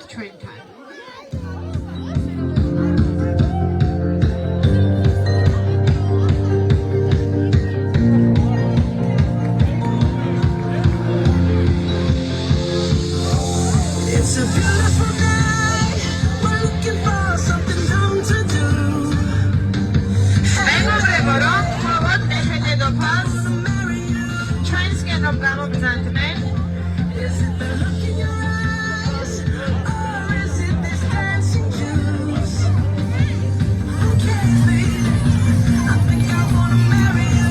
Train time. It's a beautiful night. We're looking for something new to do. Is it the look in your eyes, or is it this dancing juice? Who cares, baby? I think I wanna marry you.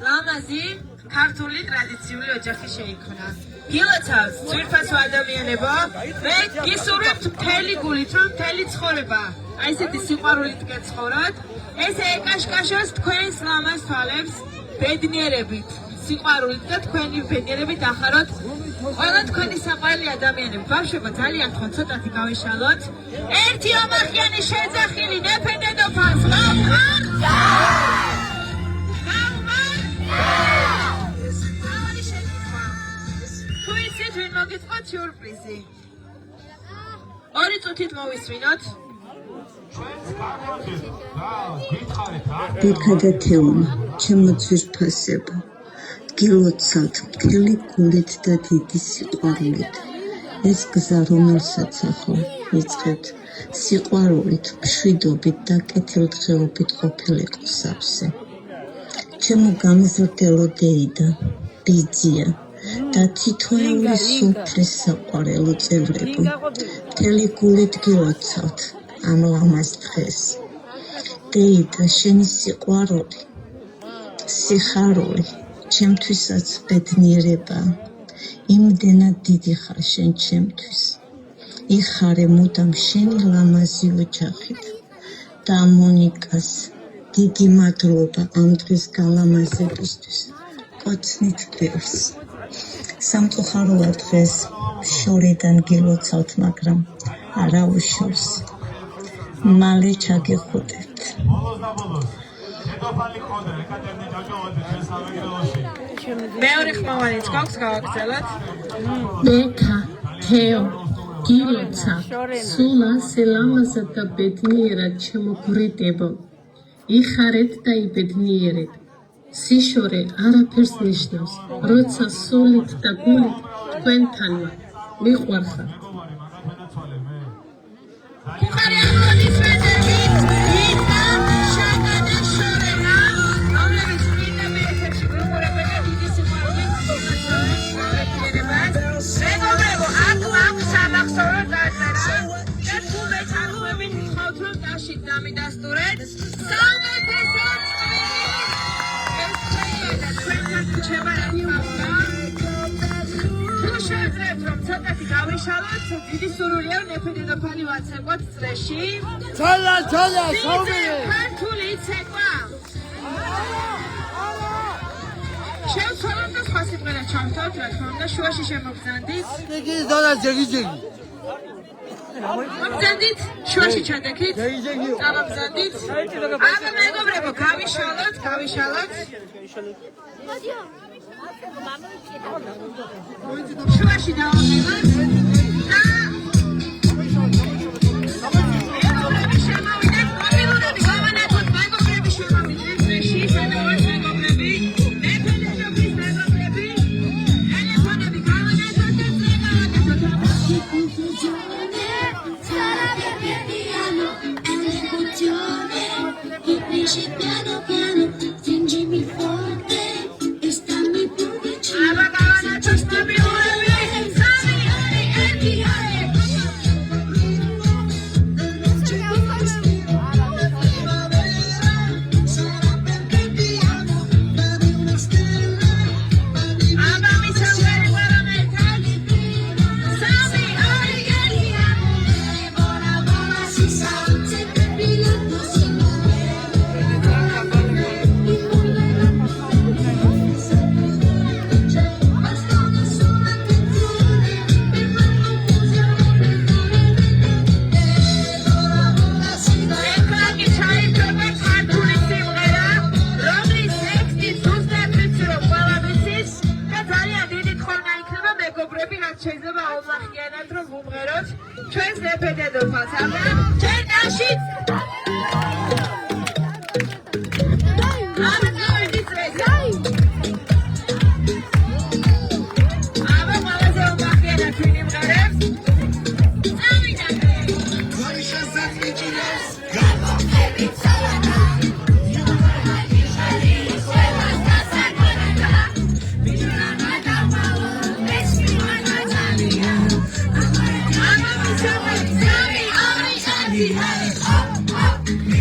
ლამაზი ქართული ტრადიციული ოჯახი შეიქმნა. გილოცავთ ძვირფასო ადამიანებო, მე გისურვებთ მთელი გულით, რომ მთელი ცხოვრება აი ესეთი სიყვარულით გეცხოვროთ, ესე ეკაშკაშოს თქვენს ლამაზ თვალებს ბედნიერებით, სიყვარულით და თქვენი ბედნიერებით ახაროთ ყველა თქვენი საყვარელი ადამიანები. ბავშვებო, ძალიან თქვენ ცოტათი გავიშალოთ. ერთი ომახიანი შეძახილი ნეფე-დედოფალს გავხართ! თუ იცით, ვინ მოგიწყოთ სიურპრიზი? 2 წუთით მოვისმინოთ. დიქადათეუნა, ჩემო ძვირფასებო, გილოცავთ მთელი გულით და დიდი სიყვარულით. ეს გზა, რომელსაც ახლა ვიწყებთ, სიყვარულით, მშვიდობით და კეთილდღეობით ყოფილიყო სავსე. ჩემო გამზრდელო დეიდა, ბიძია და თითოეული სულთრის საყვარელო წევრებო, მთელი გულით გილოცავთ ამ ლამაზ დღეს. დეიდა, შენი სიყვარული, სიხარული, ჩემთვისაც ბედნიერებაა. იმდენად დიდი ხარ შენ ჩემთვის. იხარე მუდამ შენი ლამაზი ოჯახით და მონიკას დიდი მადლობა ამ დღის გალამაზებისთვის. კოცნით ბევრს. სამწუხაროა დღეს შორიდან გილოცავთ, მაგრამ არა უშორს. მალე ჩაგეხუტებთ. მეორე ხმოვანიც გვაქვს გავაგრძელოთ. ბექა, თეო, გილოცა, სულა სელამაზად და ბედნიერად შემოგვრიდებო. იხარეთ და იბედნიერეთ. სიშორე არაფერს ნიშნავს, როცა სულით და გულით თქვენთან ვარ. მიყვარხარ. უხარე აპლოდისმენტები იტა შაგანა შორენა, რომლებიც მინდა მეეთერში გრუპურებენ და დიდი სიყვარულით გულმოწვევენ. მეგობრებო, აქ მაქვს სამახსოვრო დაწერა და თუ მე თანხმებით გთხოვთ, რომ დაშით დამიდასტურეთ. სამეფო და თქვენთან რჩება რა თქმა უნდა. თუ შეძლებთ, რომ ცოტათი გავიშალოთ, დიდი სურვილია რომ ნეფე-დედოფალი ვაცეკვოთ წრეში. ჩალა, ვინმე საუბარი. ქართული ცეკვა. შევცვალოთ და სხვა სიმღერა ჩავთავთ, რა თქმა უნდა, შუაში შემოგზანდით. იგი ზონა ჯეგი. მოგზანდით, შუაში ჩადექით. ჯეგი. წამოგზანდით. აბა მეგობრებო, გავიშალოთ. შუაში დავაღებოთ და მეგობრები შემოვიდეთ, მობილურები გავანათოთ, მეგობრები შემოვიდეთ წრეში, სადაც მეგობრები, ნეფე-დედოფლის მეგობრები, ტელეფონები გავანათოთ და წრე გავაკეთოთ. აბა გავანათოთ მობილურები, სამი, ორი, ერთი, ორი. აბა მისამღერი ყველამერთად, სამი, ორი, ერთი. ეკრანი ჩაიწერა ქართული სიმღერა, რომლის ტექსტი ზუსტად ვიცი რომ ყველა ვიცის და ძალიან დიდი თხოვნა იქნება მეგობრები, რაც შეიძლება აუმახიანად რომ ვუმღეროთ ჩვენს ნეფე-დედოფალს. აბა ჯერ დაშით. აბა გავიდი წრეზე. აბა ყველაზე აუმახიანად ვინ იმღერებს? წავიდა. აბა მისამღერი, სამი, ორი,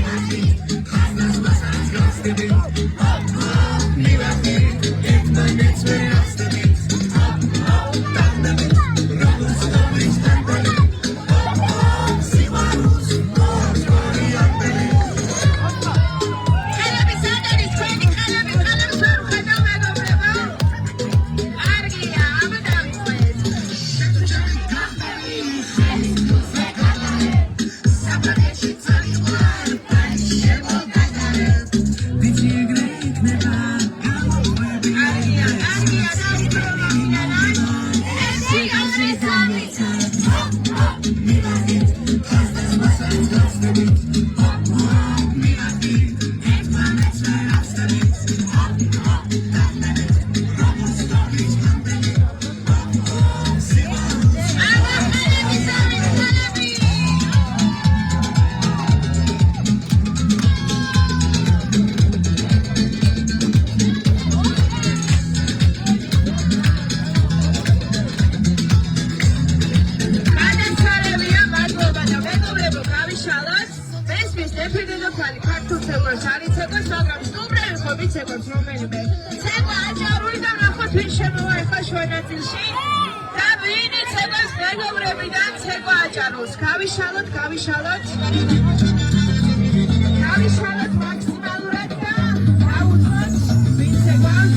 ერთი. შემოვა ახლა შუანაწილში და ვინიც ეგოს მეგობრებიდან ცეკვა აჭაროს. გავიშალოთ მაქსიმალურად და დაუძღოთ ვინ ცეკვავს.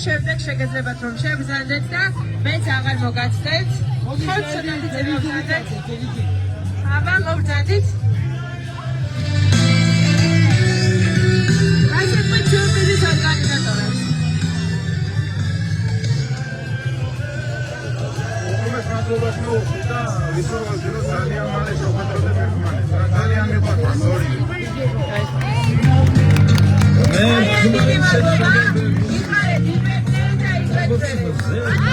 შემდეგ შეგეძლებათ რომ შეგზანდეთ და მეც აღარ მოგაცდეთ. ხოთ ცოტათი წევავზანდეთ. აბა მოგზანდით. ასეთ მეჩვეულის ორგანიზატორებს. უყურეს მადლობას მოუხდი და ვისურვებდი რომ ძალიან მალე შევხვდეთ ერთმანეთს. ძალიან მიყვარს ორი. მე Thank you.